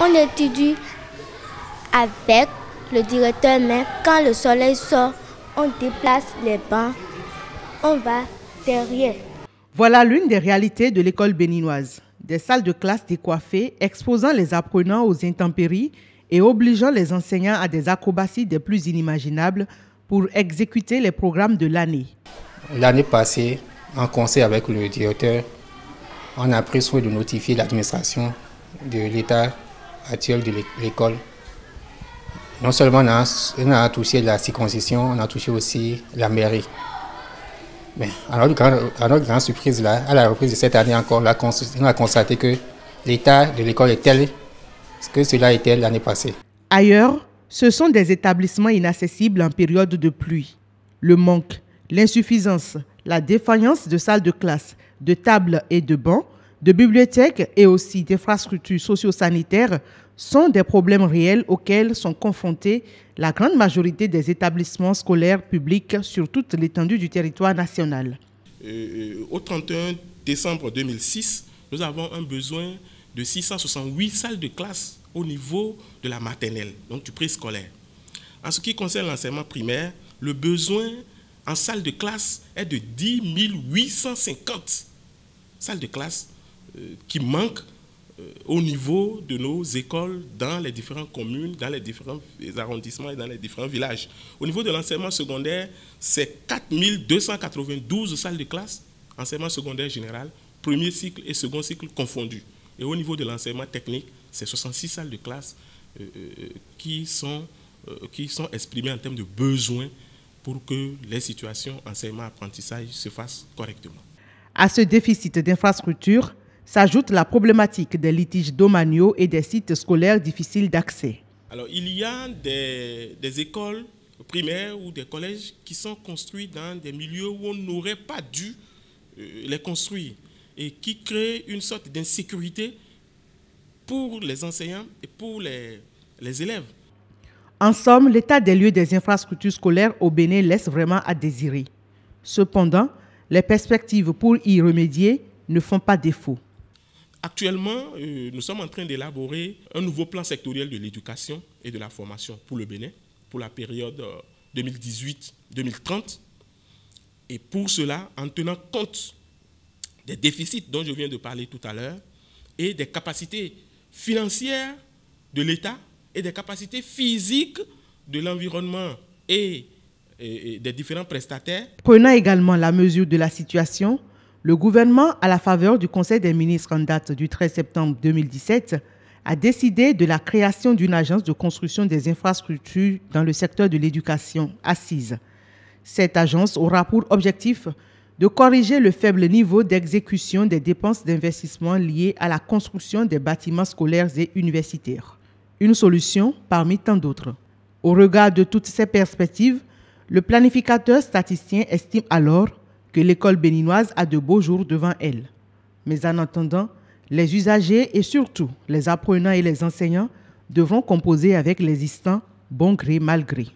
On étudie avec le directeur, mais quand le soleil sort, on déplace les bancs, on va derrière. Voilà l'une des réalités de l'école béninoise. Des salles de classe décoiffées exposant les apprenants aux intempéries et obligeant les enseignants à des acrobaties des plus inimaginables pour exécuter les programmes de l'année. L'année passée, en conseil avec le directeur, on a pris soin de notifier l'administration de l'état actuel de l'école. Non seulement on a touché la circoncision, on a touché aussi la mairie. Mais à notre grande surprise, là, à la reprise de cette année encore, on a constaté que l'état de l'école est tel que cela était l'année passée. Ailleurs, ce sont des établissements inaccessibles en période de pluie. Le manque, l'insuffisance, la défaillance de salles de classe, de tables et de bancs, de bibliothèques et aussi d'infrastructures socio-sanitaires sont des problèmes réels auxquels sont confrontés la grande majorité des établissements scolaires publics sur toute l'étendue du territoire national. Au 31 décembre 2006, nous avons un besoin de 668 salles de classe au niveau de la maternelle, donc du préscolaire. En ce qui concerne l'enseignement primaire, le besoin en salles de classe est de 10 850 salles de classe qui manquent au niveau de nos écoles dans les différentes communes, dans les différents arrondissements et dans les différents villages. Au niveau de l'enseignement secondaire, c'est 4 292 salles de classe, enseignement secondaire général, premier cycle et second cycle confondus. Et au niveau de l'enseignement technique, c'est 66 salles de classe qui sont exprimées en termes de besoins pour que les situations enseignement-apprentissage se fassent correctement. À ce déficit d'infrastructures s'ajoute la problématique des litiges domaniaux et des sites scolaires difficiles d'accès. Alors, il y a des écoles primaires ou des collèges qui sont construits dans des milieux où on n'aurait pas dû les construire et qui créent une sorte d'insécurité pour les enseignants et pour les élèves. En somme, l'état des lieux des infrastructures scolaires au Bénin laisse vraiment à désirer. Cependant, les perspectives pour y remédier ne font pas défaut. Actuellement, nous sommes en train d'élaborer un nouveau plan sectoriel de l'éducation et de la formation pour le Bénin, pour la période 2018-2030. Et pour cela, en tenant compte des déficits dont je viens de parler tout à l'heure et des capacités financières de l'État et des capacités physiques de l'environnement et des différents prestataires. Prenant également la mesure de la situation, le gouvernement, à la faveur du Conseil des ministres en date du 13 septembre 2017, a décidé de la création d'une agence de construction des infrastructures dans le secteur de l'éducation assise. Cette agence aura pour objectif de corriger le faible niveau d'exécution des dépenses d'investissement liées à la construction des bâtiments scolaires et universitaires. Une solution parmi tant d'autres. Au regard de toutes ces perspectives, le planificateur statisticien estime alors que l'école béninoise a de beaux jours devant elle. Mais en attendant, les usagers et surtout les apprenants et les enseignants devront composer avec l'existant bon gré mal gré.